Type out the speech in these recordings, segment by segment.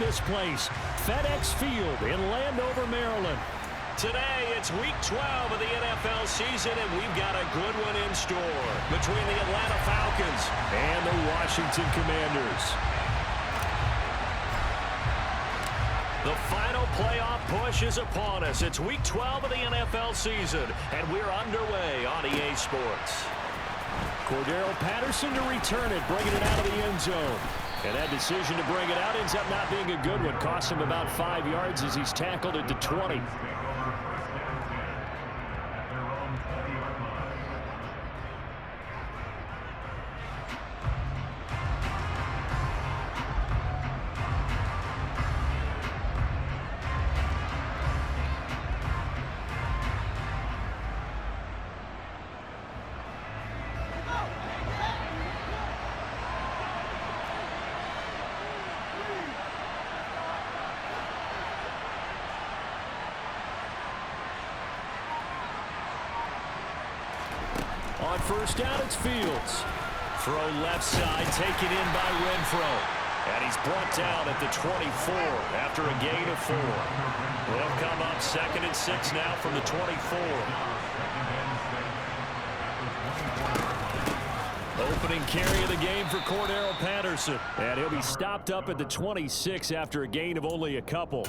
this place, FedEx Field in Landover, Maryland. Today, it's week 12 of the NFL season, and we've got a good one in store between the Atlanta Falcons and the Washington Commanders. The final playoff push is upon us. It's week 12 of the NFL season, and we're underway on EA Sports. Cordero Patterson to return it, bringing it out of the end zone. And that decision to bring it out ends up not being a good one. Cost him about 5 yards as he's tackled at the 20. On first down, it's Fields. Throw left side, taken in by Renfro. And he's brought down at the 24 after a gain of 4. They'll come up 2nd and 6 now from the 24. Opening carry of the game for Cordero Patterson. And he'll be stopped up at the 26 after a gain of only a couple.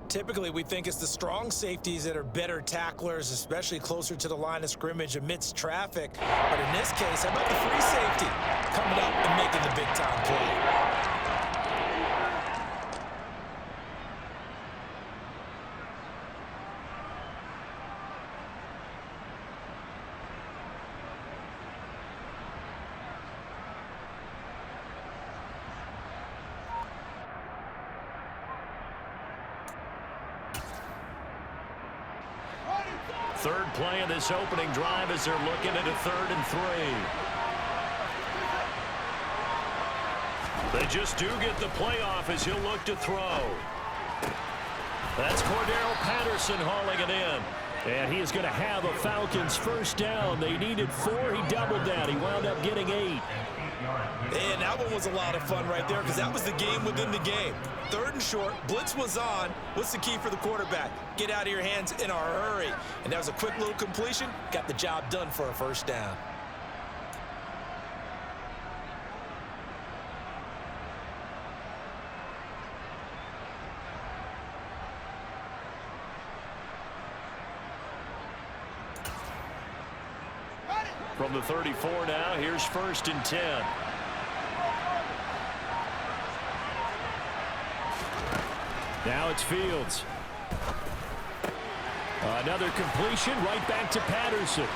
Typically, we think it's the strong safeties that are better tacklers, especially closer to the line of scrimmage amidst traffic. But in this case, how about the free safety coming up and making the big-time play? Third play of this opening drive as they're looking at a 3rd and 3. They just do get the playoff as he'll look to throw. That's Cordero Patterson hauling it in. And he is going to have a Falcons first down. They needed 4. He doubled that. He wound up getting 8. And that one was a lot of fun right there because that was the game within the game. 3rd and short, blitz was on. What's the key for the quarterback? Get out of your hands in a hurry. And that was a quick little completion. Got the job done for a first down. From the 34 now, here's 1st and 10. Now it's Fields. Another completion right back to Patterson.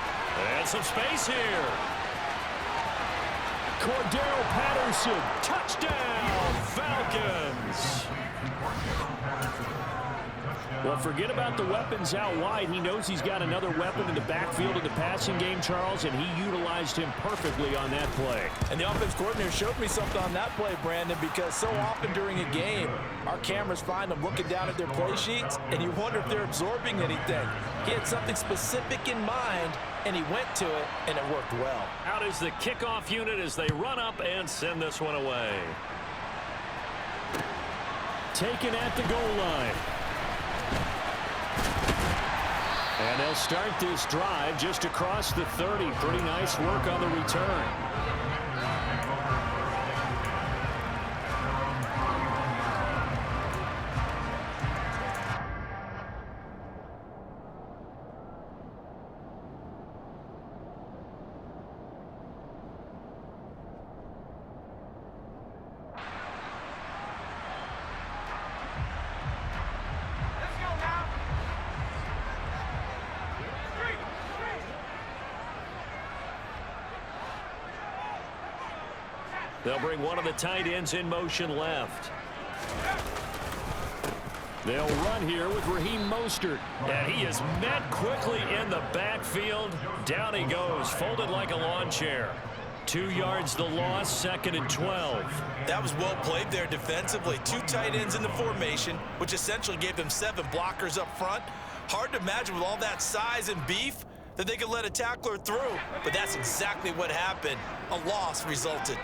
And some space here. Cordero Patterson. Touchdown, Falcons. Well, forget about the weapons out wide. He knows he's got another weapon in the backfield of the passing game, Charles, and he utilized him perfectly on that play. And the offense coordinator showed me something on that play, Brandon, because so often during a game, our cameras find them looking down at their play sheets, and you wonder if they're absorbing anything. He had something specific in mind, and he went to it, and it worked well. Out is the kickoff unit as they run up and send this one away. Taken at the goal line. And they'll start this drive just across the 30. Pretty nice work on the return. They'll bring one of the tight ends in motion left. They'll run here with Raheem Mostert. And he is met quickly in the backfield. Down he goes, folded like a lawn chair. 2 yards the loss, 2nd and 12. That was well played there defensively. 2 tight ends in the formation, which essentially gave them 7 blockers up front. Hard to imagine with all that size and beef that they could let a tackler through. But that's exactly what happened. A loss resulted.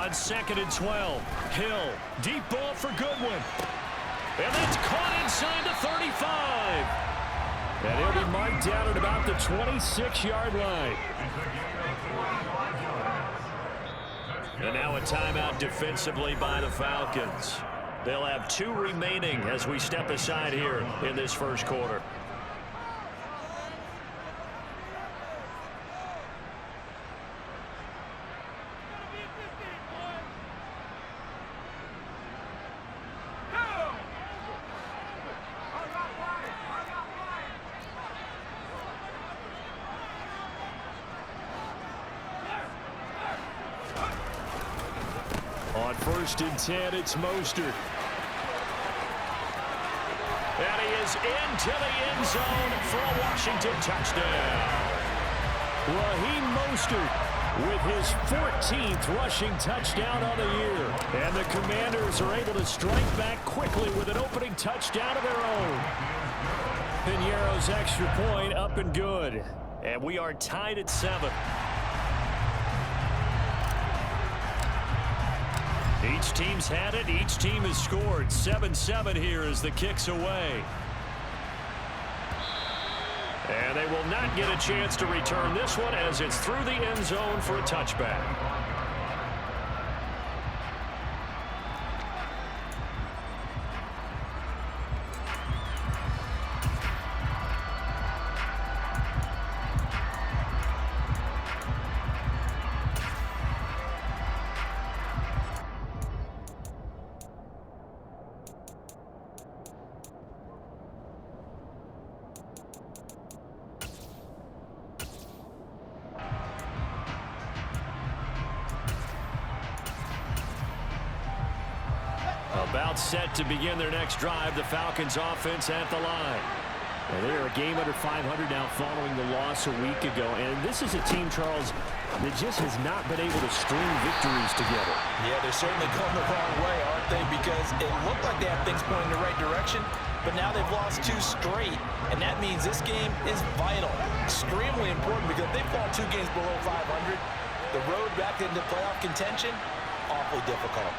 On 2nd and 12, Hill, deep ball for Goodwin. And that's caught inside the 35. And he'll be marked down at about the 26-yard line. And now a timeout defensively by the Falcons. They'll have 2 remaining as we step aside here in this first quarter. On 1st and 10, it's Mostert. And he is into the end zone for a Washington touchdown. Raheem Mostert with his 14th rushing touchdown on the year. And the Commanders are able to strike back quickly with an opening touchdown of their own. Piñeiro's extra point up and good. And we are tied at 7. Each team's had it. Each team has scored. 7-7 here as the kick's away. And they will not get a chance to return this one as it's through the end zone for a touchback. About set to begin their next drive, the Falcons offense at the line. And they are a game under 500 now following the loss a week ago. And this is a team, Charles, that just has not been able to string victories together. Yeah, they're certainly going the wrong way, aren't they? Because it looked like they had things pointing in the right direction, but now they've lost 2 straight. And that means this game is vital, extremely important, because if they fall 2 games below 500, the road back into playoff contention, awfully difficult.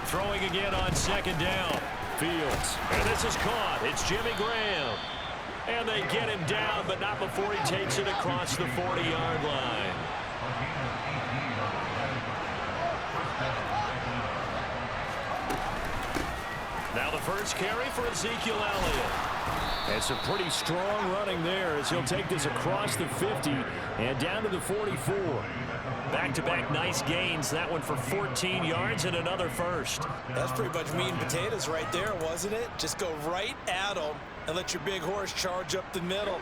Throwing again on 2nd down. Fields. And this is caught. It's Jimmy Graham. And they get him down, but not before he takes it across the 40-yard line. Now the first carry for Ezekiel Elliott. And some pretty strong running there as he'll take this across the 50 and down to the 44. Back-to-back nice gains. That one for 14 yards and another first. That's pretty much meat and potatoes right there, wasn't it? Just go right at them and let your big horse charge up the middle.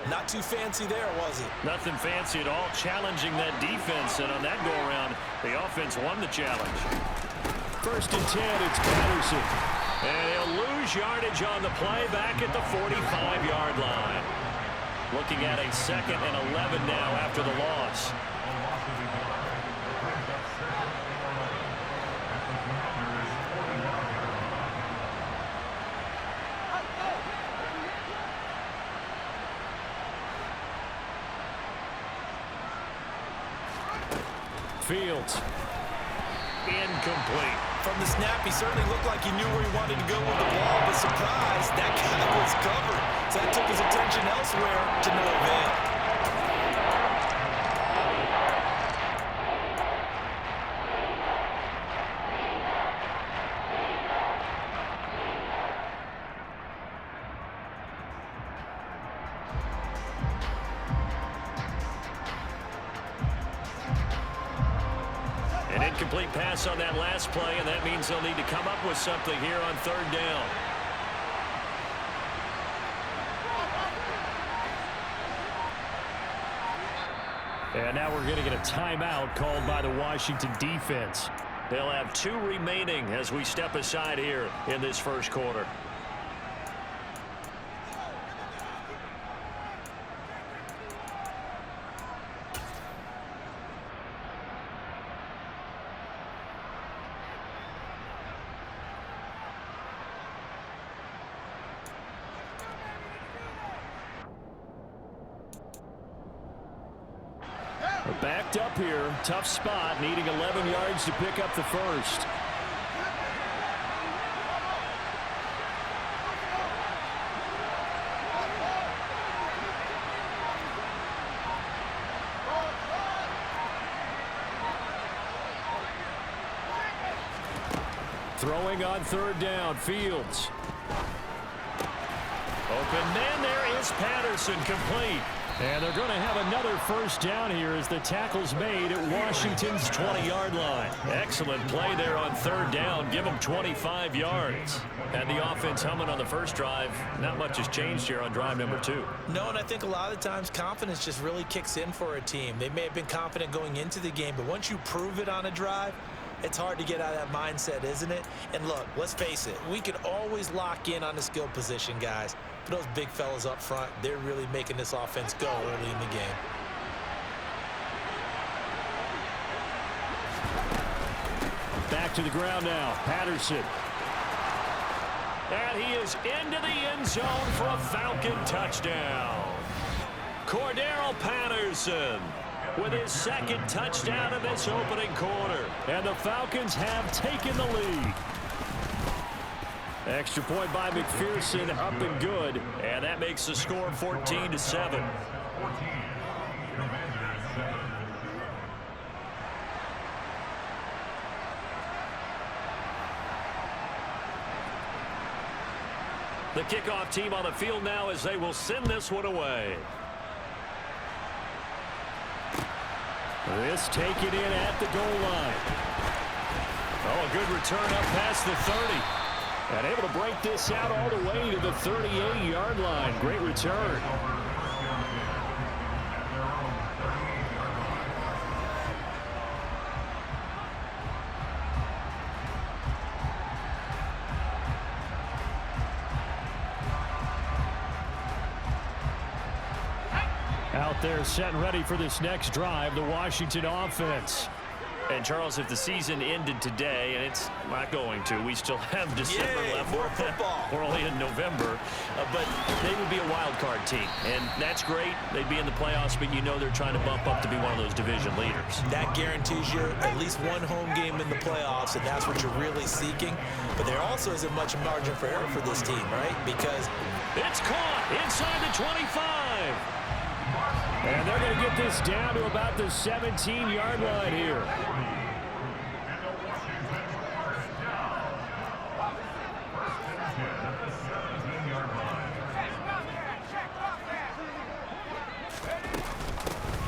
Not too fancy there, was it? Nothing fancy at all. Challenging that defense, and on that go-around, the offense won the challenge. 1st and 10, it's Patterson. And he'll lose yardage on the play back at the 45-yard line. Looking at a 2nd and 11 now after the loss. Fields. Incomplete. From the snap, he certainly looked like he knew where he wanted to go with the ball, but surprise, that guy was covered. So that took his attention elsewhere to no avail. An incomplete pass on that last play, and that means they'll need to come up with something here on 3rd down. And now we're going to get a timeout called by the Washington defense. They'll have 2 remaining as we step aside here in this first quarter. Backed up here. Tough spot. Needing 11 yards to pick up the first. Throwing on third down. Fields. Open man. There is Patterson, complete. And they're going to have another first down here as the tackle's made at Washington's 20-yard line. Excellent play there on third down. Give them 25 yards. And the offense humming on the first drive. Not much has changed here on drive number 2. No, and I think a lot of times confidence just really kicks in for a team. They may have been confident going into the game, but once you prove it on a drive, it's hard to get out of that mindset, isn't it? And look, let's face it, we could always lock in on the skill position, guys. But those big fellas up front, they're really making this offense go early in the game. Back to the ground now. Patterson. And he is into the end zone for a Falcon touchdown. Cordero Patterson with his second touchdown in this opening quarter. And the Falcons have taken the lead. Extra point by McPherson, up and good. And that makes the score 14-7. The kickoff team on the field now as they will send this one away. This taken in at the goal line. Oh, a good return up past the 30. And able to break this out all the way to the 38-yard line. Great return. Out there set and ready for this next drive, the Washington offense. And, Charles, if the season ended today, and it's not going to, we still have December left. More football. We're only in November. But they would be a wild card team. And that's great. They'd be in the playoffs, but you know they're trying to bump up to be one of those division leaders. That guarantees you at least one home game in the playoffs, and that's what you're really seeking. But there also isn't much margin for error for this team, right? Because it's caught inside the 25. And they're going to get this down to about the 17-yard line here.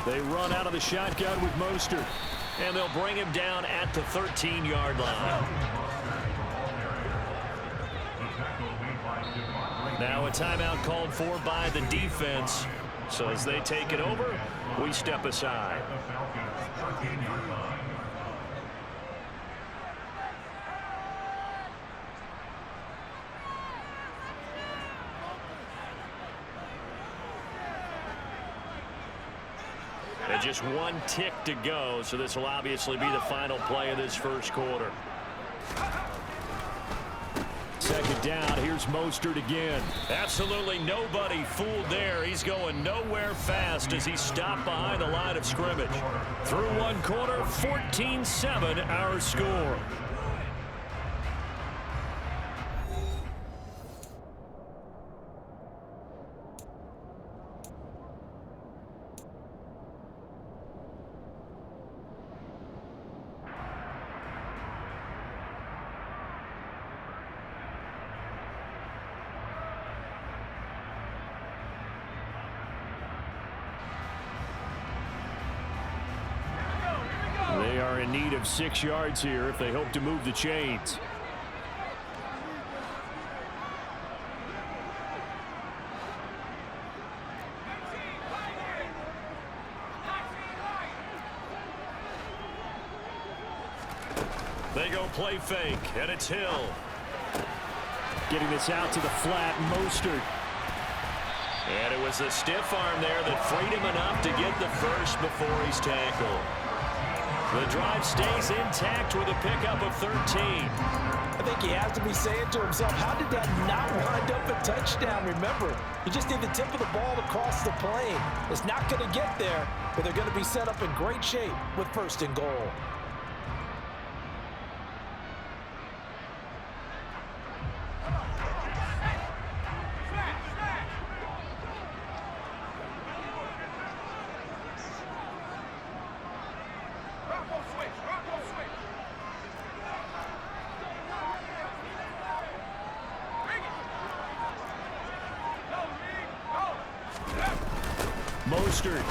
They run out of the shotgun with Mostert. And they'll bring him down at the 13-yard line. Now a timeout called for by the defense. So as they take it over, we step aside. And just one tick to go, so this will obviously be the final play of this first quarter. Second down, here's Mostert again. Absolutely nobody fooled there. He's going nowhere fast as he stopped behind the line of scrimmage. Through one quarter, 14-7 our score. They are in need of 6 yards here if they hope to move the chains. They go play fake, and it's Hill. Getting this out to the flat, Mostert. And it was a stiff arm there that freed him enough to get the first before he's tackled. The drive stays intact with a pickup of 13. I think he has to be saying to himself, how did that not wind up a touchdown? Remember, you just need the tip of the ball to cross the plane. It's not going to get there, but they're going to be set up in great shape with 1st and goal. Mostert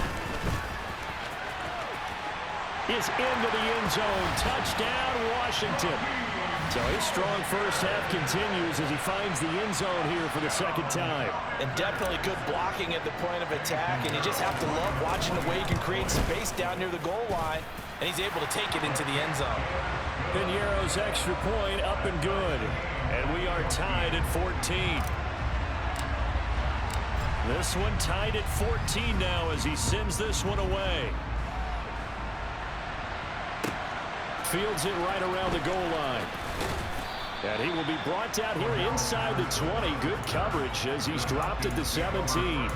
is into the end zone. Touchdown, Washington. So his strong first half continues as he finds the end zone here for the 2nd time. And definitely good blocking at the point of attack, and you just have to love watching the way he can create space down near the goal line, and he's able to take it into the end zone. Piñeiro's extra point up and good. And we are tied at 14. This one tied at 14 now as he sends this one away. Fields it right around the goal line. And he will be brought down here inside the 20. Good coverage as he's dropped at the 17.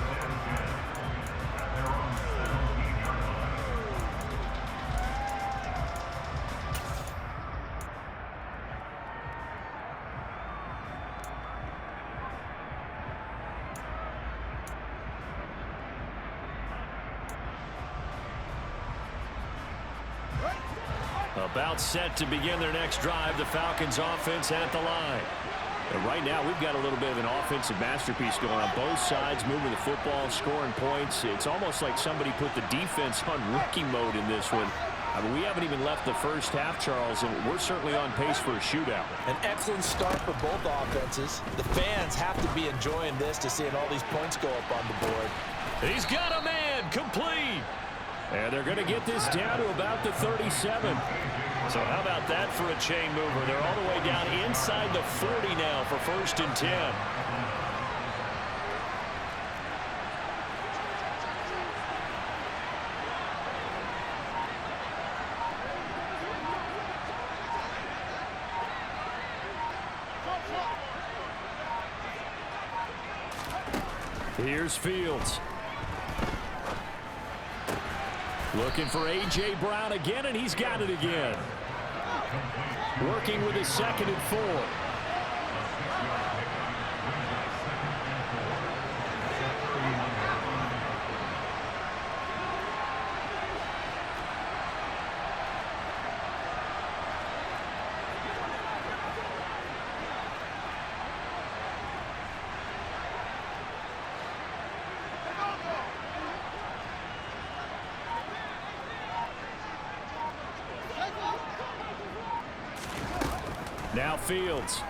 About set to begin their next drive. The Falcons offense at the line. And right now we've got a little bit of an offensive masterpiece going on both sides, moving the football, scoring points. It's almost like somebody put the defense on rookie mode in this one. I mean, we haven't even left the first half, Charles, and we're certainly on pace for a shootout. An excellent start for both offenses. The fans have to be enjoying this to seeing all these points go up on the board. He's got a man complete. And they're going to get this down to about the 37. So how about that for a chain mover? They're all the way down inside the 40 now for 1st and 10. Here's Fields. Looking for A.J. Brown again, and he's got it again. Working with his 2nd and 4. Now Fields.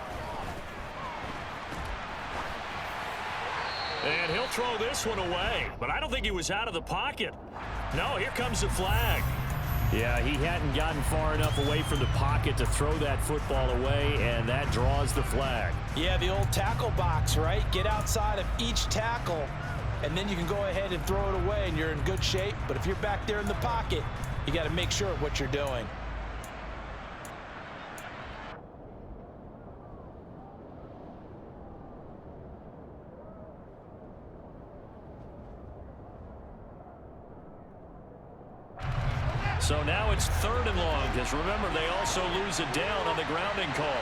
And he'll throw this one away. But I don't think he was out of the pocket. No, here comes the flag. Yeah, he hadn't gotten far enough away from the pocket to throw that football away, and that draws the flag. Yeah, the old tackle box, right? Get outside of each tackle, and then you can go ahead and throw it away, and you're in good shape. But if you're back there in the pocket, you got to make sure of what you're doing. So now it's 3rd and long, because remember, they also lose it down on the grounding call.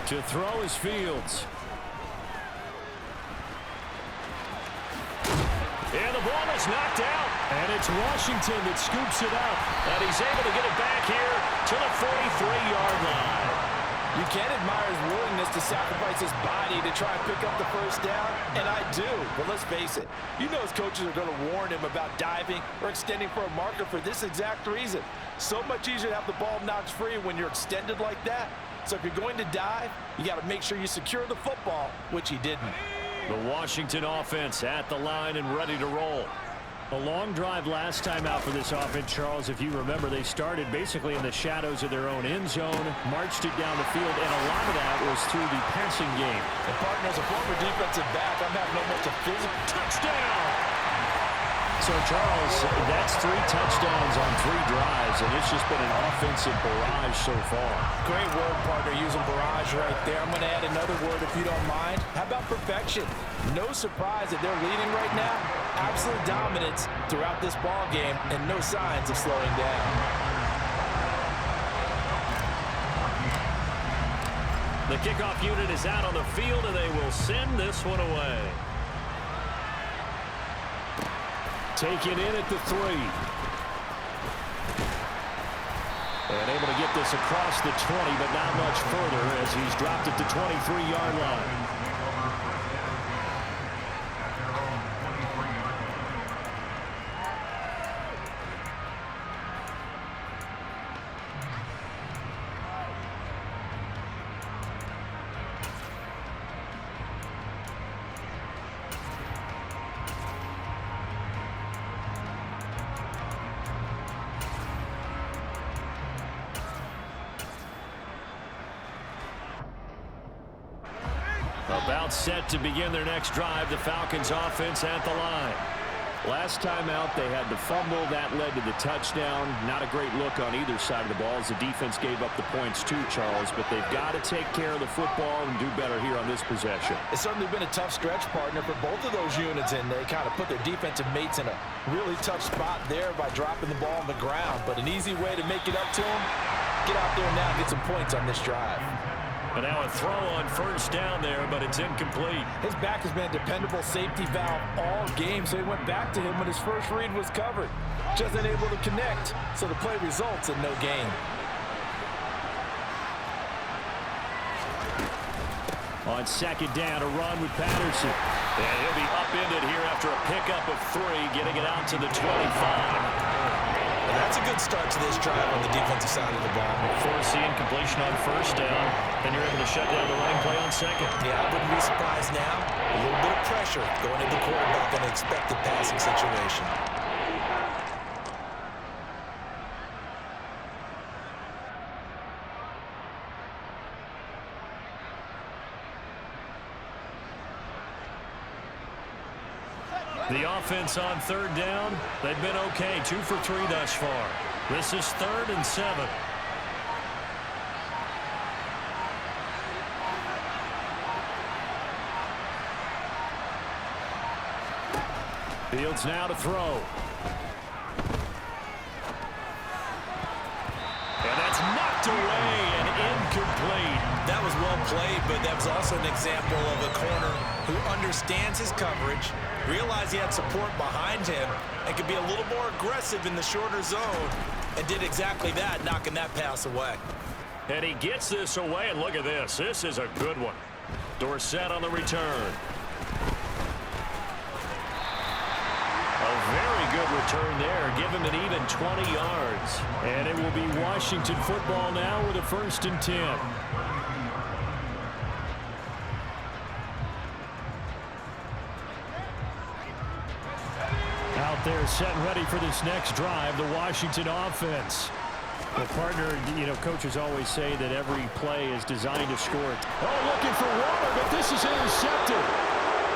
To throw is Fields. And the ball is knocked out. And it's Washington that scoops it up. And he's able to get it back here to the 43-yard line. You can admire his willingness to sacrifice his body to try and pick up the first down, and I do. But let's face it, you know his coaches are going to warn him about diving or extending for a marker for this exact reason. So much easier to have the ball knocked free when you're extended like that. So if you're going to dive, you got to make sure you secure the football, which he didn't. The Washington offense at the line and ready to roll. A long drive last time out for this offense, Charles. If you remember, they started basically in the shadows of their own end zone, marched it down the field, and a lot of that was through the passing game. And partner, as a former defensive back, I'm having almost a physical touchdown. So, Charles, that's 3 touchdowns on 3 drives, and it's just been an offensive barrage so far. Great word, partner, using barrage right there. I'm going to add another word if you don't mind. How about perfection? No surprise that they're leading right now. Absolute dominance throughout this ball game, and no signs of slowing down. The kickoff unit is out on the field, and they will send this one away. Taken in at the 3. And able to get this across the 20, but not much further as he's dropped at the 23-yard line. About set to begin their next drive, the Falcons offense at the line. Last time out, they had the fumble. That led to the touchdown. Not a great look on either side of the ball as the defense gave up the points too, Charles. But they've got to take care of the football and do better here on this possession. It's certainly been a tough stretch, partner, for both of those units, and they kind of put their defensive mates in a really tough spot there by dropping the ball on the ground. But an easy way to make it up to them, get out there now and get some points on this drive. And now a throw on first down there, but it's incomplete. His back has been a dependable safety valve all game, so he went back to him when his first read was covered. Just unable to connect, so the play results in no gain. On second down, a run with Patterson. And he'll be upended here after a pickup of 3, getting it out to the 25. And that's a good start to this drive on the defensive side of the ball. Forcing completion on first down, and you're able to shut down the running play on second. Yeah, I wouldn't be surprised now. A little bit of pressure going into the quarterback on an expected passing situation. The offense on third down, they've been okay, 2 for 3 thus far. This is 3rd and 7. Fields now to throw. And that's knocked away and incomplete. That was well played, but that was also an example of a corner who understands his coverage, realized he had support behind him, and could be a little more aggressive in the shorter zone, and did exactly that, knocking that pass away. And he gets this away, and look at this. This is a good one. Dorsett on the return. A very good return there. Give him an even 20 yards. And it will be Washington football now with a 1st and 10. Out there set and ready for this next drive, the Washington offense. The partner, you know, coaches always say that every play is designed to score. Oh, looking for Waller, but this is intercepted.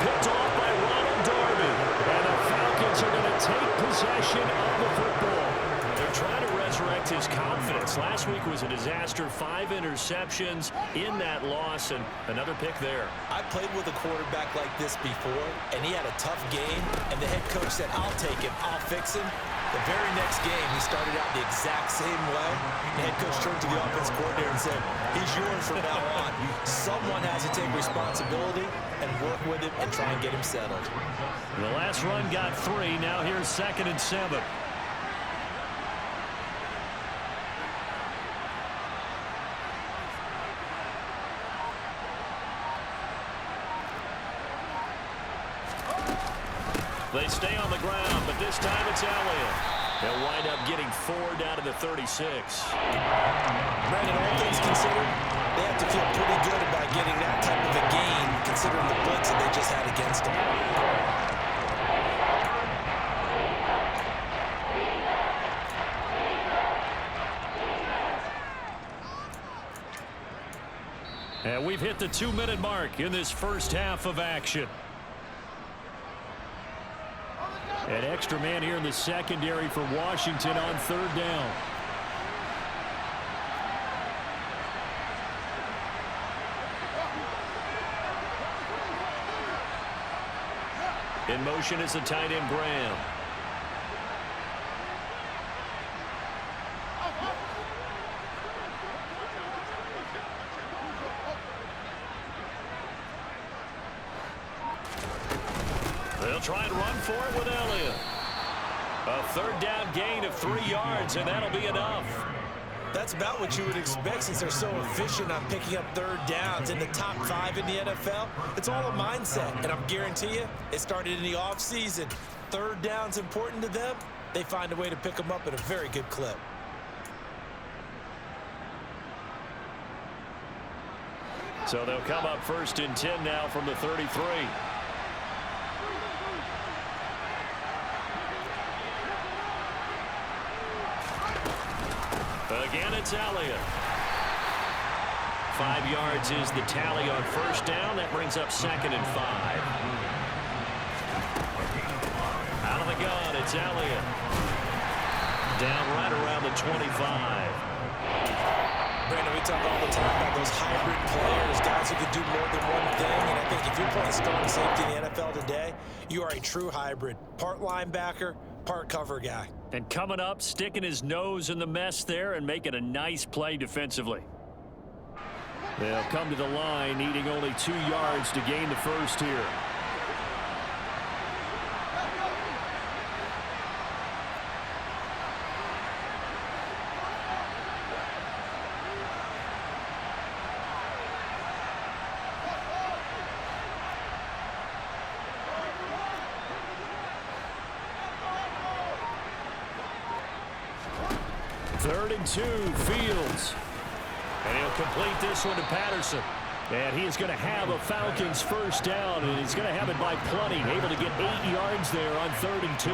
Picked off by Ronald Darby. And the Falcons are going to take possession of the football. They're trying to resurrect his confidence. Last week was a disaster. 5 interceptions in that loss, and another pick there. I played with a quarterback like this before, and he had a tough game, and the head coach said, I'll take him, I'll fix him. The very next game, he started out the exact same way. The head coach turned to the offense coordinator and said, he's yours from now on. Someone has to take responsibility and work with him and try and get him settled. The last run got 3. Now here's 2nd and 7. They stay on the ground, but this time it's Elliott. They'll wind up getting 4 down to the 36. Brandon, all things considered, they have to feel pretty good about getting that type of a gain, considering the blitz that they just had against them. And we've hit the 2-minute mark in this first half of action. An extra man here in the secondary for Washington on third down. In motion is the tight end Graham. They'll try and run for it with Elliott. A third down gain of 3 yards, and that'll be enough. That's about what you would expect since they're so efficient on picking up third downs in the top 5 in the NFL. It's all a mindset, and I'm guarantee you it started in the offseason. Third down's important to them. They find a way to pick them up at a very good clip. So they'll come up first and 10 now from the 33. Again, it's Elliott. 5 yards is the tally on first down. That brings up 2nd and 5. Out of the gun, it's Elliott. Down right around the 25. Brandon, we talk all the time about those hybrid players, guys who can do more than one thing. And I think if you're playing strong safety in the NFL today, you are a true hybrid. Part linebacker, part cover guy. And coming up, sticking his nose in the mess there and making a nice play defensively. They'll come to the line, needing only 2 yards to gain the first here. Third and 2, Fields. And he'll complete this one to Patterson. And he is going to have a Falcons first down, and he's going to have it by plenty. Able to get 8 yards there on 3rd and 2.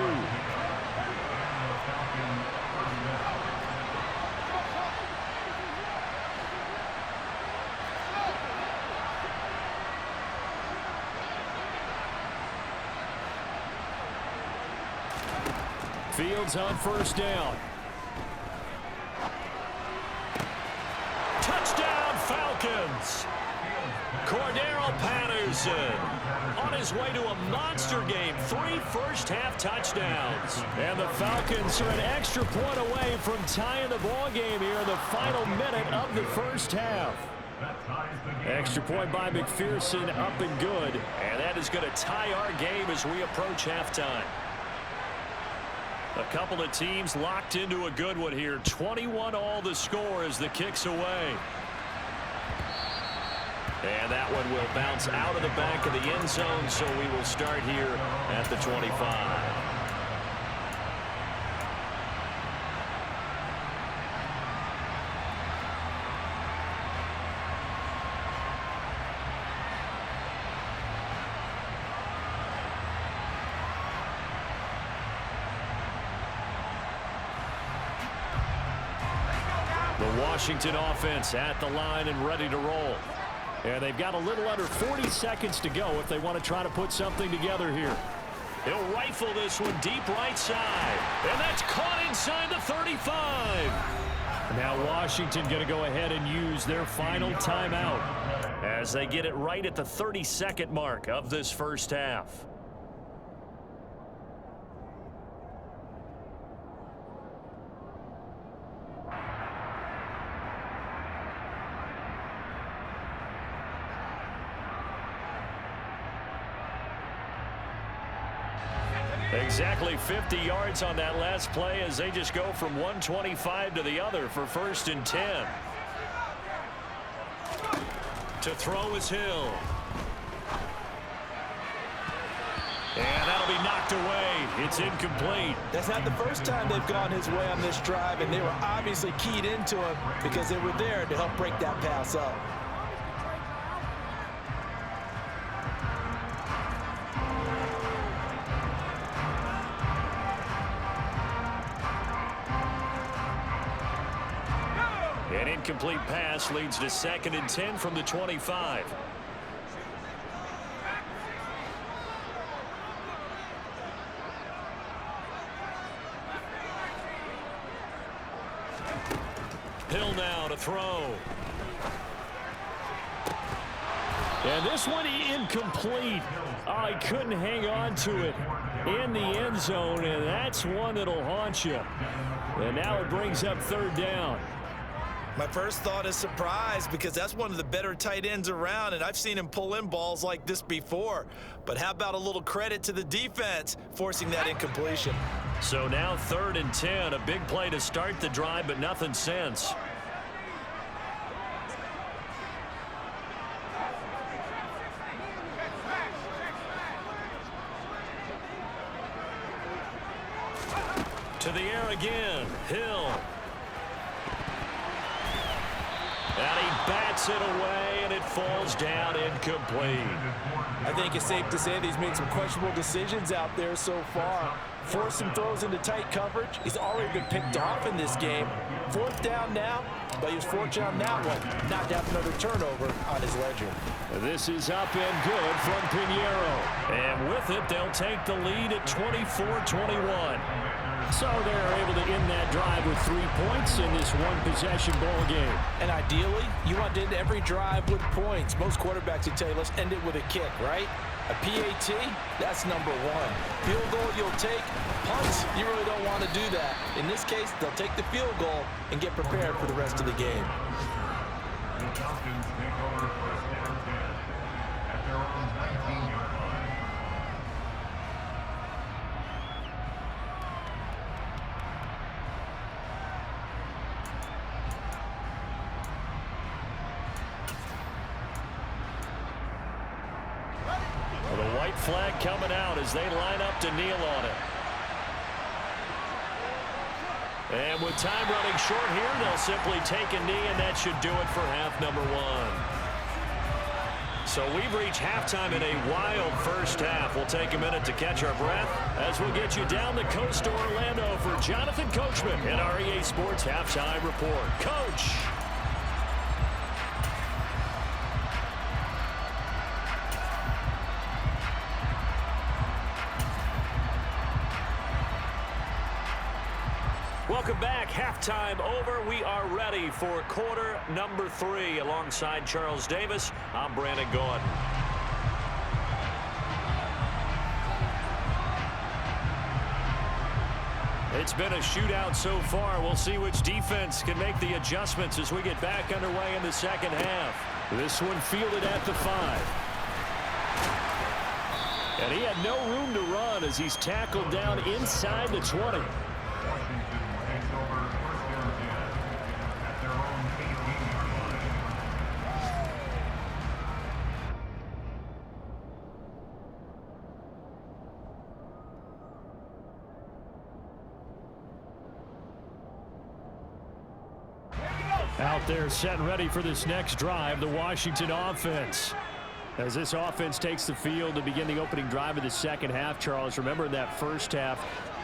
Fields on first down. Touchdown, Falcons. Cordero Patterson on his way to a monster game. 3 first-half touchdowns. And the Falcons are an extra point away from tying the ball game here in the final minute of the first half. Extra point by McPherson, up and good. And that is going to tie our game as we approach halftime. A couple of teams locked into a good one here. 21 all the score as the kick's away. And that one will bounce out of the back of the end zone, so we will start here at the 25. The Washington offense at the line and ready to roll. And they've got a little under 40 seconds to go if they want to try to put something together here. He'll rifle this one deep right side. And that's caught inside the 35. Now Washington going to go ahead and use their final timeout as they get it right at the 32nd mark of this first half. Exactly 50 yards on that last play as they just go from 125 to the other for 1st and 10. To throw is Hill. And that'll be knocked away. It's incomplete. That's not the first time they've gone his way on this drive, and they were obviously keyed into him because they were there to help break that pass up. An incomplete pass leads to 2nd and 10 from the 25. Hill now to throw. And this one incomplete. Oh, he couldn't hang on to it in the end zone, and that's one that'll haunt you. And now it brings up 3rd down. My first thought is surprise, because that's one of the better tight ends around, and I've seen him pull in balls like this before. But how about a little credit to the defense forcing that incompletion? So now 3rd and 10, a big play to start the drive, but nothing since. To the air again, Hill. And he bats it away, and it falls down incomplete. I think it's safe to say that he's made some questionable decisions out there so far. Forced some throws into tight coverage. He's already been picked off in this game. 4th down now, but he was fortunate on that one, not to have another turnover on his ledger. This is up and good from Pinheiro. And with it, they'll take the lead at 24-21. So they're able to end that drive with 3 points in this one-possession ball game. And ideally, you want to end every drive with points. Most quarterbacks would tell you, let's end it with a kick, right? A PAT, that's number 1. Field goal you'll take. Punts, you really don't want to do that. In this case, they'll take the field goal and get prepared for the rest of the game. The white flag coming out as they line up to kneel on it. And with time running short here, they'll simply take a knee, and that should do it for half number 1. So we've reached halftime in a wild first half. We'll take a minute to catch our breath as we'll get you down the coast to Orlando for Jonathan Coachman in our EA Sports Halftime Report. Coach! Welcome back. Halftime over. We are ready for quarter number 3. Alongside Charles Davis, I'm Brandon Gordon. It's been a shootout so far. We'll see which defense can make the adjustments as we get back underway in the second half. This one fielded at the 5. And he had no room to run as he's tackled down inside the 20. Out there set and ready for this next drive, the Washington offense. As this offense takes the field to begin the opening drive of the second half, Charles, remember that first half,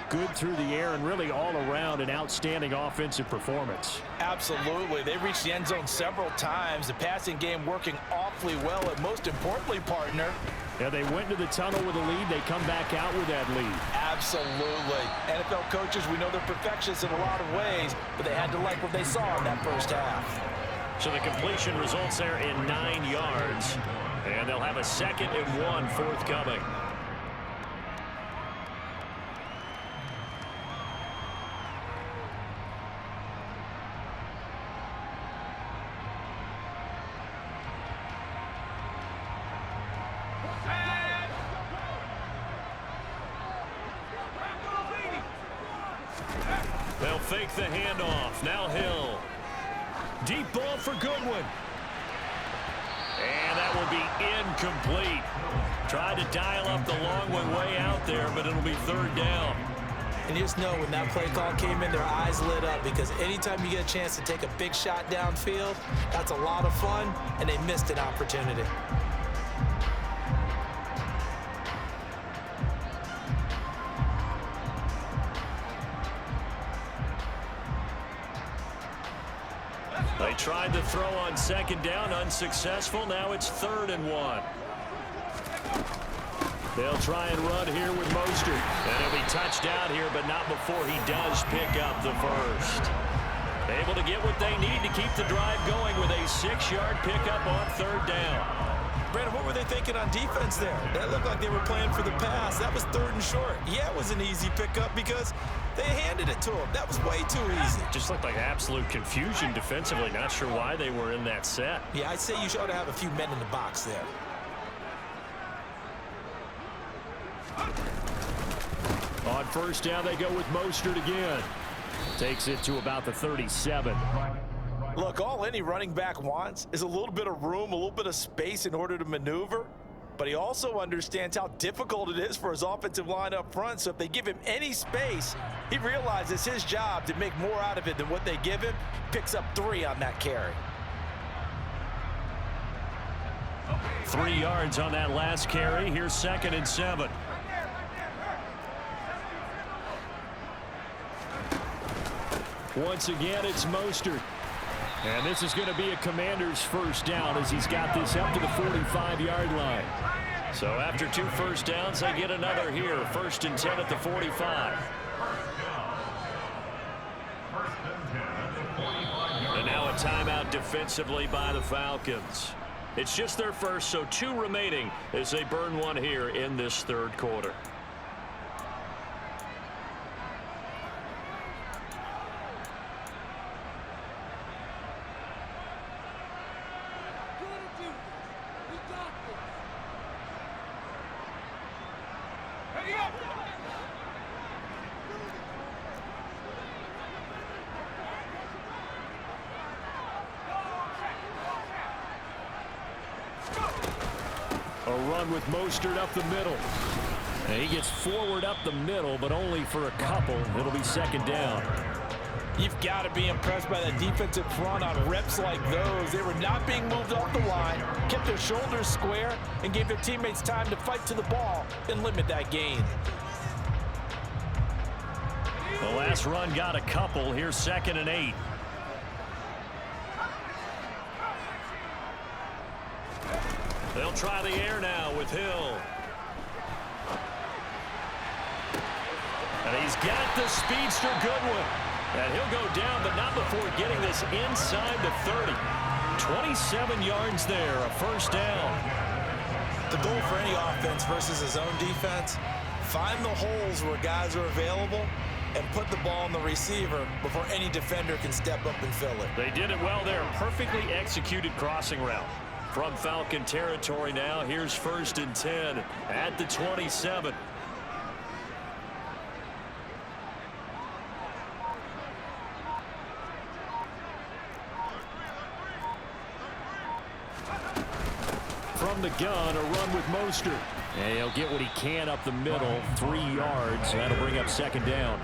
good through the air and really all around an outstanding offensive performance. Absolutely. They reached the end zone several times. The passing game working awfully well, and most importantly, partner, yeah, they went to the tunnel with a lead. They come back out with that lead. Absolutely. NFL coaches, we know they're perfectionists in a lot of ways, but they had to like what they saw in that first half. So the completion results there in 9 yards, and they'll have a 2nd and 1 forthcoming. They'll fake the handoff. Now Hill. Deep ball for Goodwin. And that will be incomplete. Tried to dial up the long one way out there, but it'll be 3rd down. And you just know when that play call came in, their eyes lit up, because anytime you get a chance to take a big shot downfield, that's a lot of fun, and they missed an opportunity. They tried to throw on second down, unsuccessful. Now it's 3rd and 1. They'll try and run here with Mostert. And he'll be touched out here, but not before he does pick up the first. Able to get what they need to keep the drive going with a 6-yard pickup on 3rd down. Brandon, what were they thinking on defense there? That looked like they were playing for the pass. That was 3rd and short. Yeah, it was an easy pickup because they handed it to him. That was way too easy. Just looked like absolute confusion defensively. Not sure why they were in that set. Yeah, I'd say you ought to have a few men in the box there. On 1st down, they go with Mostert again. Takes it to about the 37. Look, all any running back wants is a little bit of room, a little bit of space in order to maneuver. But he also understands how difficult it is for his offensive line up front. So if they give him any space, he realizes his job to make more out of it than what they give him. Picks up 3 on that carry. 3 yards on that last carry. Here's 2nd and 7. Once again, it's Mostert. And this is going to be a Commander's 1st down as he's got this up to the 45-yard line. So after 2 first downs, they get another here. 1st and 10 at the 45. And now a timeout defensively by the Falcons. It's just their first, so 2 remaining as they burn one here in this 3rd quarter. A run with Mostert up the middle. And he gets forward up the middle, but only for a couple. It'll be 2nd down. You've got to be impressed by that defensive front on reps like those. They were not being moved off the line, kept their shoulders square, and gave their teammates time to fight to the ball and limit that gain. The last run got a couple. Here's 2nd and 8. They'll try the air now with Hill. And he's got the speedster Goodwin. And he'll go down, but not before getting this inside the 30. 27 yards there, a 1st down. The goal for any offense versus his own defense, find the holes where guys are available and put the ball on the receiver before any defender can step up and fill it. They did it well there. Perfectly executed crossing route. From Falcon territory now, here's 1st and 10 at the 27. From the gun, a run with Mostert. And he'll get what he can up the middle, 3 yards. That'll bring up 2nd down.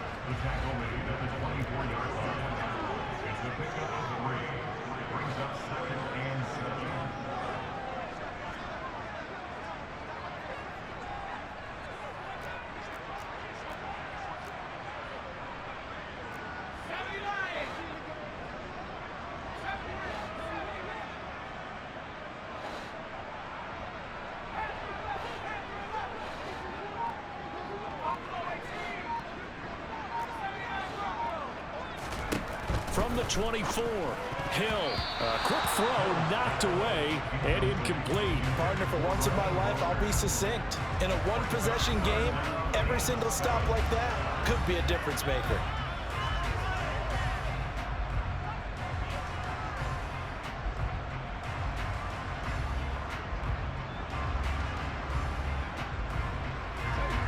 From the 24, Hill. A quick throw knocked away and incomplete. Partner, for once in my life, I'll be succinct. In a one-possession game, every single stop like that could be a difference maker.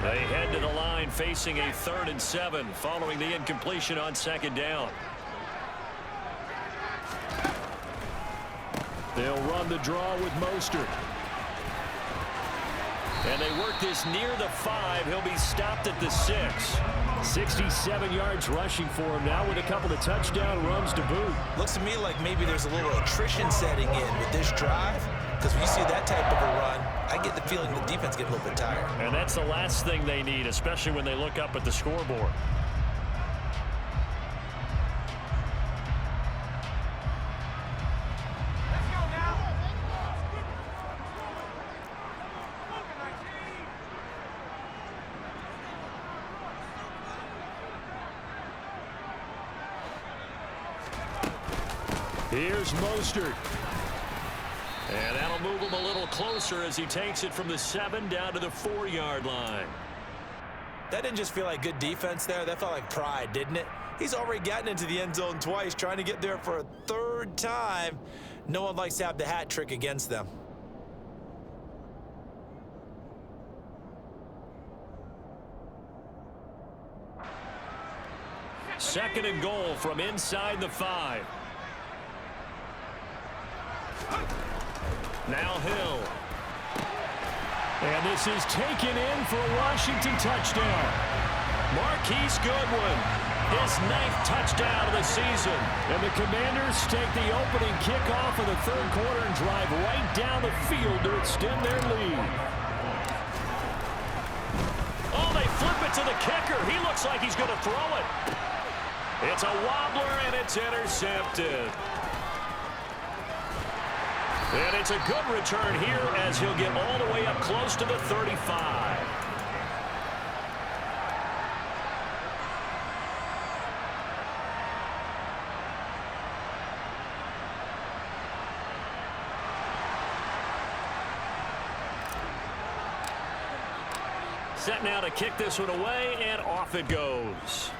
They head to the line facing a 3rd and 7 following the incompletion on 2nd down. They'll run the draw with Mostert. And they work this near the 5. He'll be stopped at the 6. 67 yards rushing for him now with a couple of touchdown runs to boot. Looks to me like maybe there's a little attrition setting in with this drive, because when you see that type of a run, I get the feeling the defense gets a little bit tired. And that's the last thing they need, especially when they look up at the scoreboard. Here's Mostert. And that'll move him a little closer as he takes it from the 7 down to the 4-yard line. That didn't just feel like good defense there. That felt like pride, didn't it? He's already gotten into the end zone twice, trying to get there for a 3rd time. No one likes to have the hat trick against them. Second and goal from inside the 5. Now Hill. And this is taken in for a Washington touchdown. Marquise Goodwin, his 9th touchdown of the season. And the Commanders take the opening kickoff of the 3rd quarter and drive right down the field to extend their lead. Oh, they flip it to the kicker. He looks like he's going to throw it. It's a wobbler, and it's intercepted. And it's a good return here as he'll get all the way up close to the 35. Set now to kick this one away, and off it goes.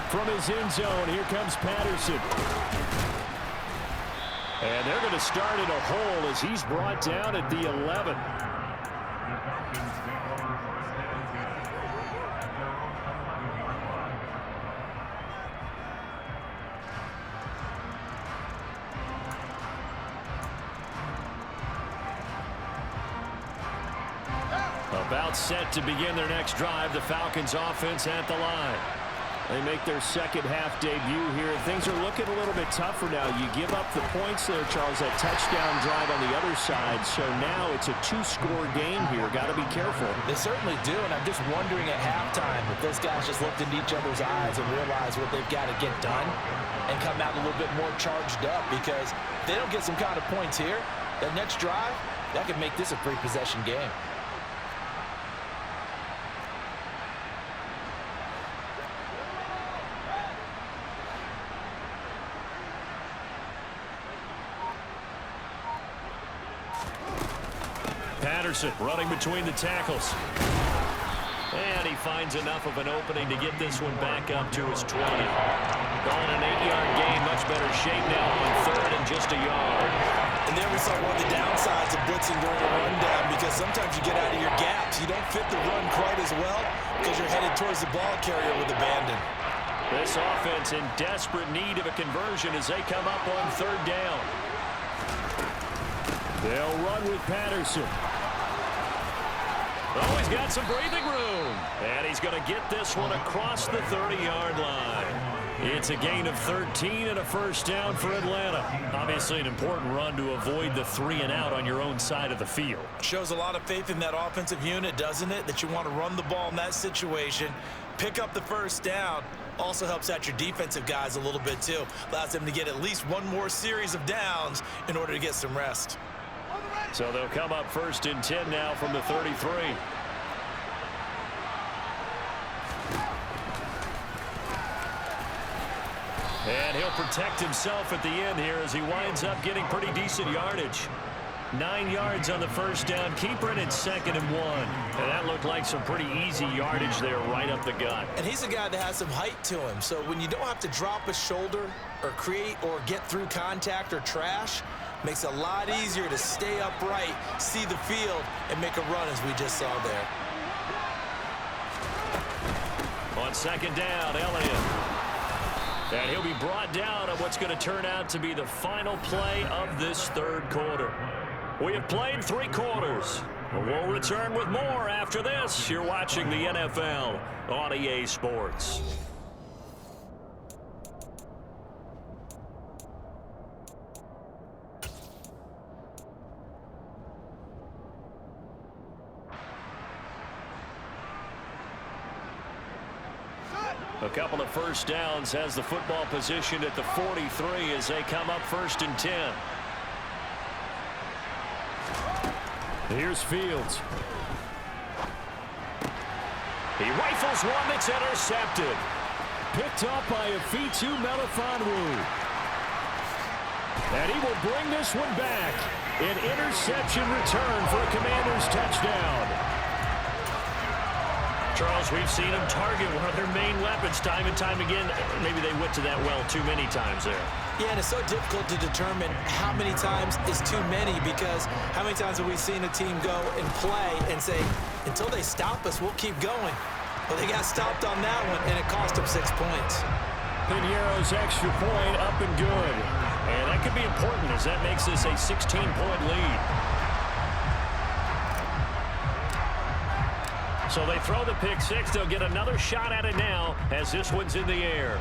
From his end zone, here comes Patterson. And they're going to start in a hole as he's brought down at the 11. About set to begin their next drive, the Falcons offense at the line. They make their second half debut here. Things are looking a little bit tougher now. You give up the points there, Charles, that touchdown drive on the other side. So now it's a 2-score game here. Got to be careful. They certainly do, and I'm just wondering at halftime if those guys just looked into each other's eyes and realized what they've got to get done and come out a little bit more charged up, because if they don't get some kind of points here, that next drive, that could make this a 3-possession game. Patterson running between the tackles. And he finds enough of an opening to get this one back up to his 20. Going an 8-yard gain, much better shape now on 3rd and just a yard. And there we saw one of the downsides of blitzing during a rundown, because sometimes you get out of your gaps. You don't fit the run quite as well because you're headed towards the ball carrier with abandon. This offense in desperate need of a conversion as they come up on 3rd down. They'll run with Patterson. Oh, he's got some breathing room. And he's going to get this one across the 30-yard line. It's a gain of 13 and a first down for Atlanta. Obviously an important run to avoid the 3-and-out on your own side of the field. Shows a lot of faith in that offensive unit, doesn't it? That you want to run the ball in that situation, pick up the first down. Also helps out your defensive guys a little bit too. Allows them to get at least one more series of downs in order to get some rest. So they'll come up 1st and 10 now from the 33. And he'll protect himself at the end here as he winds up getting pretty decent yardage. 9 yards on the first down. Keeper in 2nd and 1. And that looked like some pretty easy yardage there right up the gut. And he's a guy that has some height to him. So when you don't have to drop a shoulder or create or get through contact or trash, makes it a lot easier to stay upright, see the field, and make a run as we just saw there. On 2nd down, Elliott. And he'll be brought down on what's going to turn out to be the final play of this 3rd quarter. We have played 3 quarters. We'll return with more after this. You're watching the NFL on EA Sports. A couple of first downs has the football position at the 43 as they come up 1st and 10. Here's Fields. He rifles one that's intercepted. picked up by Afitu Melifonwu. And he will bring this one back. An interception return for a Commanders touchdown. Charles, we've seen them target one of their main weapons time and time again. Maybe they went to that well too many times there. Yeah, and it's so difficult to determine how many times is too many, because how many times have we seen a team go and play and say, until they stop us, we'll keep going. Well, they got stopped on that one, and it cost them 6 points. Piñeiro's extra point up and good. And that could be important as that makes this a 16-point lead. So they throw the pick six. They'll get another shot at it now as this one's in the air.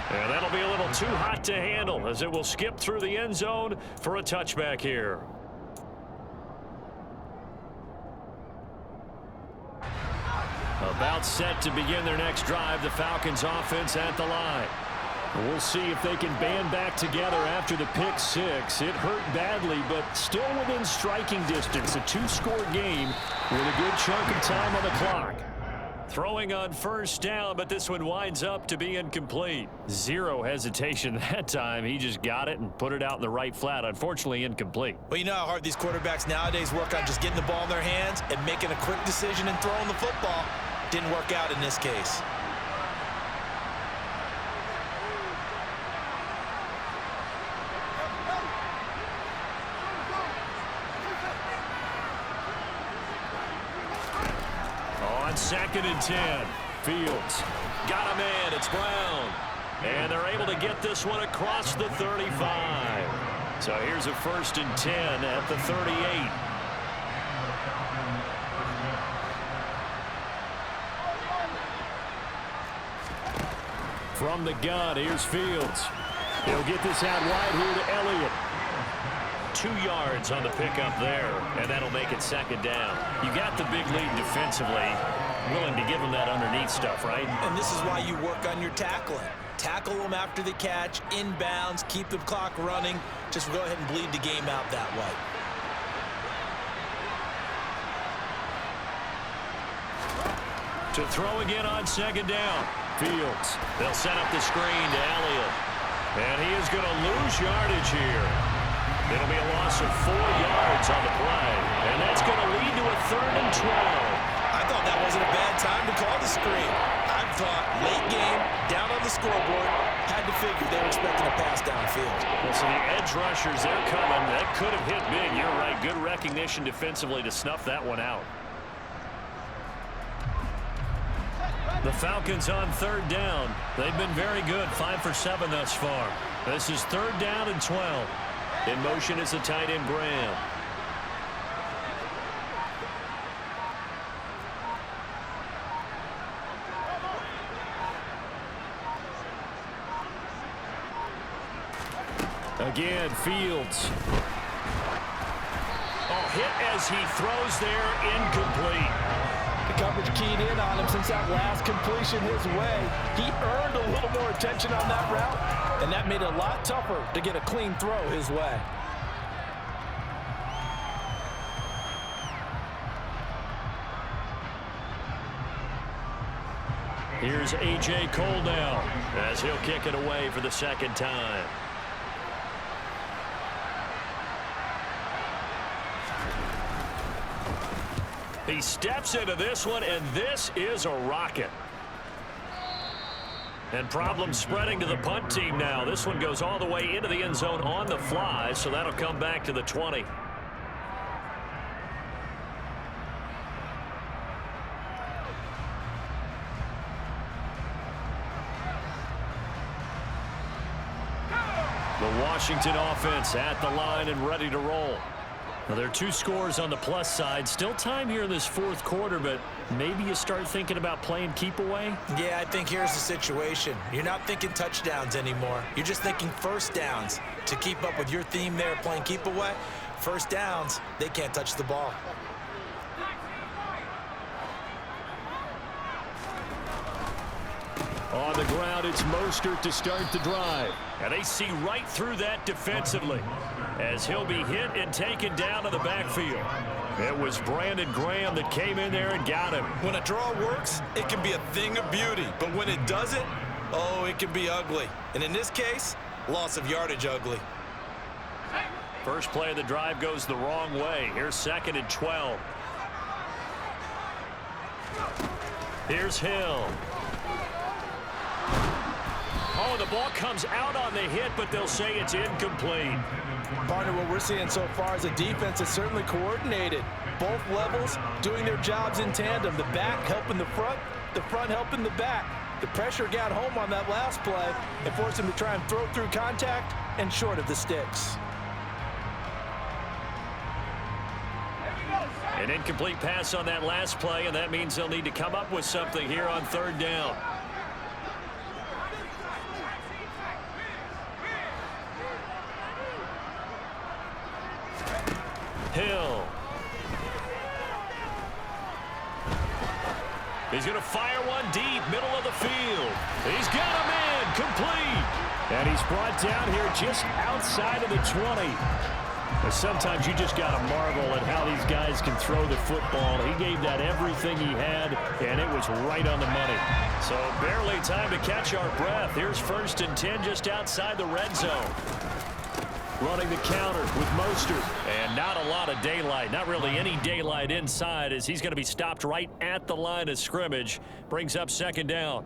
And that'll be a little too hot to handle as it will skip through the end zone for a touchback here. About set to begin their next drive, the Falcons offense at the line. We'll see if they can band back together after the pick six. It hurt badly, but still within striking distance. A two-score game with a good chunk of time on the clock. Throwing on first down, but this one winds up to be incomplete. Zero hesitation that time. He just got it and put it out in the right flat. Unfortunately, incomplete. Well, you know how hard these quarterbacks nowadays work on just getting the ball in their hands and making a quick decision and throwing the football. Didn't work out in this case. On 2nd and 10, Fields got a man. It's Brown. And they're able to get this one across the 35. So here's a 1st and 10 at the 38. From the gun, here's Fields. He'll get this out wide here to Elliott. 2 yards on the pickup there, and that'll make it 2nd down. You got the big lead defensively, willing to give them that underneath stuff, right? And this is why you work on your tackling. Tackle them after the catch, inbounds, keep the clock running. Just go ahead and bleed the game out that way. To throw again on 2nd down. Fields. They'll set up the screen to Elliott. And he is going to lose yardage here. It'll be a loss of 4 yards on the play. And that's going to lead to a 3rd and 12. I thought that wasn't a bad time to call the screen. I thought late game, down on the scoreboard, had to figure they were expecting a pass downfield. Well, so the edge rushers, they're coming. That could have hit big. You're right. Good recognition defensively to snuff that one out. The Falcons on 3rd down. They've been very good, 5 for 7 thus far. This is 3rd down and 12. In motion is the tight end Graham. Again, Fields. Oh, hit as he throws there, incomplete. The coverage keyed in on him since that last completion his way. He earned a little more attention on that route, and that made it a lot tougher to get a clean throw his way. Here's A.J. Cole now as he'll kick it away for the 2nd time. He steps into this one, and this is a rocket. And problems spreading to the punt team now. This one goes all the way into the end zone on the fly, so that'll come back to the 20. The Washington offense at the line and ready to roll. Now, there are 2 scores on the plus side. Still time here in this 4th quarter, but maybe you start thinking about playing keep away? Yeah, I think here's the situation. You're not thinking touchdowns anymore. You're just thinking first downs. To keep up with your theme there, playing keep away, first downs, they can't touch the ball. On the ground, it's Mostert to start the drive. And they see right through that defensively as he'll be hit and taken down to the backfield. It was Brandon Graham that came in there and got him. When a draw works, it can be a thing of beauty. But when it doesn't, oh, it can be ugly. And in this case, loss of yardage ugly. First play of the drive goes the wrong way. Here's 2nd and 12. Here's Hill. Oh, the ball comes out on the hit, but they'll say it's incomplete. Partner, what we're seeing so far is a defense that's certainly coordinated. Both levels doing their jobs in tandem. The back helping the front helping the back. The pressure got home on that last play and forced him to try and throw through contact and short of the sticks. An incomplete pass on that last play, and that means they'll need to come up with something here on 3rd down. Hill. He's going to fire one deep, middle of the field. He's got him in, complete. And he's brought down here just outside of the 20. But sometimes you just got to marvel at how these guys can throw the football. He gave that everything he had, and it was right on the money. So barely time to catch our breath. Here's 1st and 10 just outside the red zone. Running the counter with Mostert. And not a lot of daylight. Not really any daylight inside as he's going to be stopped right at the line of scrimmage. Brings up 2nd down.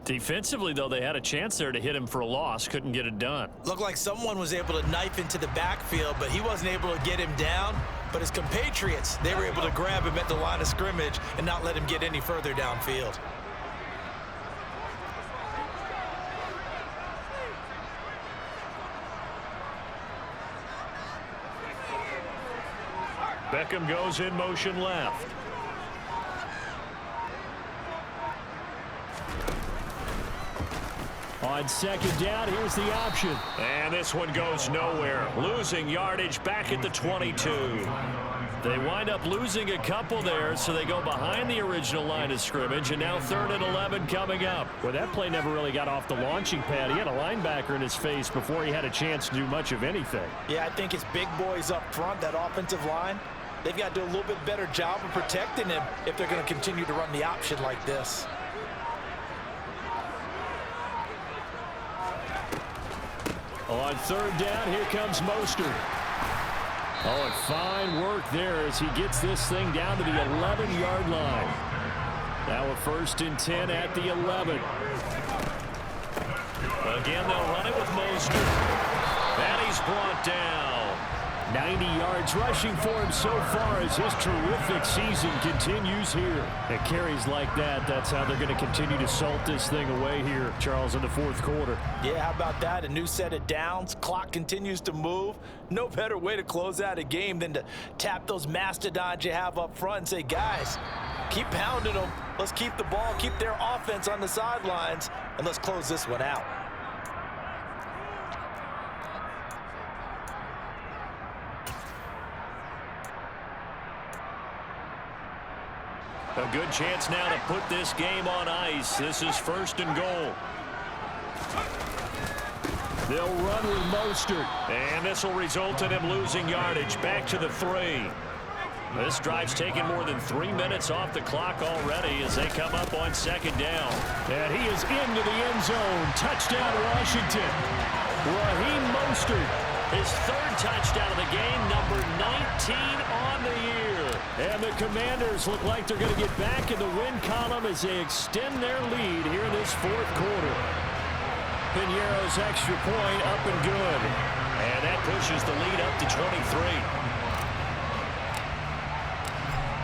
Defensively, though, they had a chance there to hit him for a loss. Couldn't get it done. Looked like someone was able to knife into the backfield, but he wasn't able to get him down. But his compatriots, they were able to grab him at the line of scrimmage and not let him get any further downfield. Beckham goes in motion left. On 2nd down, here's the option. And this one goes nowhere. Losing yardage back at the 22. They wind up losing a couple there, so they go behind the original line of scrimmage, and now 3rd and 11 coming up. Well, that play never really got off the launching pad. He had a linebacker in his face before he had a chance to do much of anything. Yeah, I think his big boys up front, that offensive line, they've got to do a little bit better job of protecting him if they're going to continue to run the option like this. On 3rd down, here comes Mostert. Oh, and fine work there as he gets this thing down to the 11-yard line. Now a 1st and 10 at the 11. Again, they'll run it with Mostert. And he's brought down. 90 yards rushing for him so far as his terrific season continues here. At carries like that, that's how they're going to continue to salt this thing away here, Charles, in the 4th quarter. Yeah, how about that? A new set of downs. Clock continues to move. No better way to close out a game than to tap those mastodons you have up front and say, guys, keep pounding them. Let's keep the ball, keep their offense on the sidelines, and let's close this one out. A good chance now to put this game on ice. This is 1st and goal. They'll run with Mostert. And this will result in him losing yardage back to the 3. This drive's taken more than 3 minutes off the clock already as they come up on 2nd down. And he is into the end zone. Touchdown, Washington. Raheem Mostert, his 3rd touchdown of the game, number 19 on the year. And the Commanders look like they're going to get back in the win column as they extend their lead here in this 4th quarter. Piñeiro's extra point up and good. And that pushes the lead up to 23.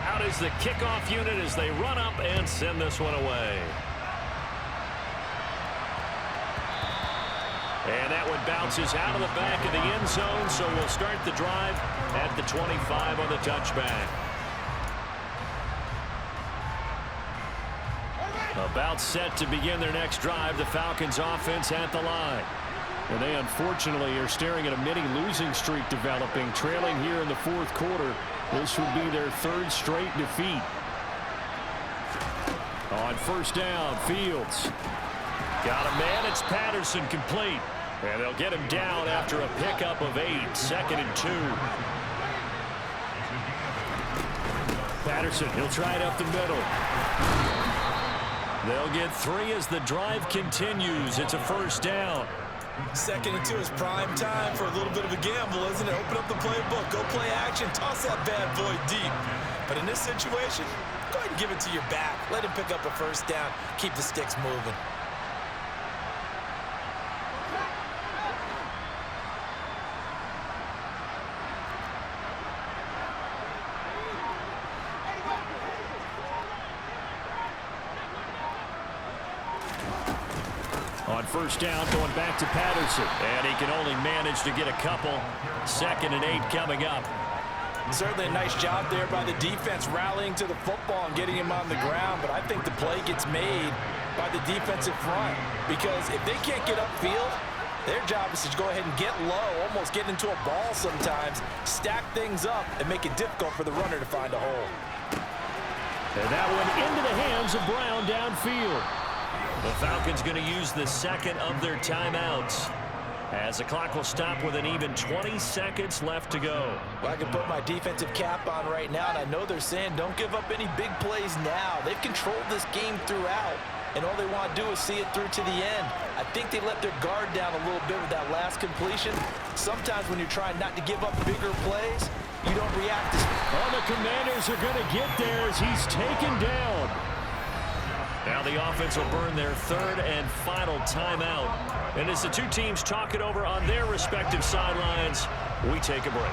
Out is the kickoff unit as they run up and send this one away. And that one bounces out of the back of the end zone, so we'll start the drive at the 25 on the touchback. About set to begin their next drive, the Falcons offense at the line. And they unfortunately are staring at a mini losing streak developing, trailing here in the 4th quarter. This would be their 3rd straight defeat. On 1st down, Fields. Got a man. It's Patterson complete. And they'll get him down after a pickup of 8. 2nd and 2. Patterson, he'll try it up the middle. They'll get 3 as the drive continues. It's a first down. 2nd and 2 is prime time for a little bit of a gamble, isn't it? Open up the playbook, go play action, toss that bad boy deep. But in this situation, go ahead and give it to your back. Let him pick up a first down. Keep the sticks moving. On first down, going back to Patterson. And he can only manage to get a couple. 2nd and 8 coming up. Certainly a nice job there by the defense rallying to the football and getting him on the ground. But I think the play gets made by the defensive front. Because if they can't get upfield, their job is to go ahead and get low, almost get into a ball sometimes, stack things up, and make it difficult for the runner to find a hole. And that one into the hands of Brown downfield. The Falcons going to use the 2nd of their timeouts as the clock will stop with an even 20 seconds left to go. Well, I can put my defensive cap on right now, and I know they're saying don't give up any big plays now. They've controlled this game throughout, and all they want to do is see it through to the end. I think they let their guard down a little bit with that last completion. Sometimes when you're trying not to give up bigger plays, you don't react as well. The Commanders are going to get there as he's taken down. Now the offense will burn their 3rd and final timeout. And as the two teams talk it over on their respective sidelines, we take a break.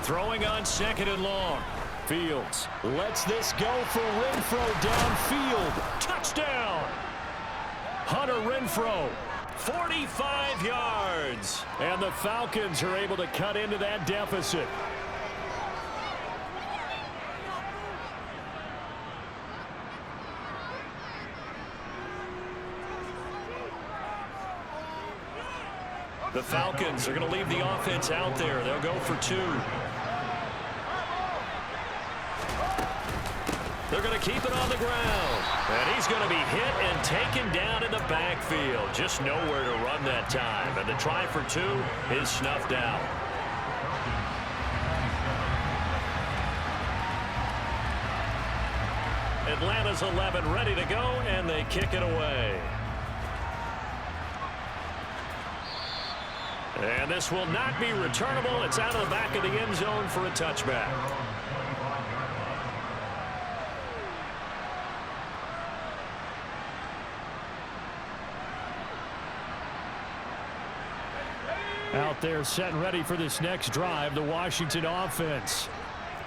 Throwing on 2nd and long. Fields lets this go for Renfro downfield. Touchdown! Hunter Renfro. 45 yards. And the Falcons are able to cut into that deficit. The Falcons are going to leave the offense out there. They'll go for 2. They're going to keep it on the ground. And he's going to be hit and taken down in the backfield. Just nowhere to run that time. And the try for 2 is snuffed out. Atlanta's 11 ready to go, and they kick it away. And this will not be returnable. It's out of the back of the end zone for a touchback. Out there set and ready for this next drive, the Washington offense.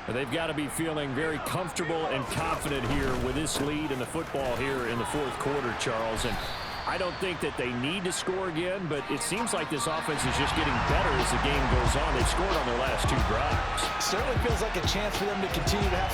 They've got to be feeling very comfortable and confident here with this lead in the football here in the 4th quarter, Charles. And I don't think that they need to score again, but it seems like this offense is just getting better as the game goes on. They've scored on their last 2 drives. Certainly feels like a chance for them to continue to have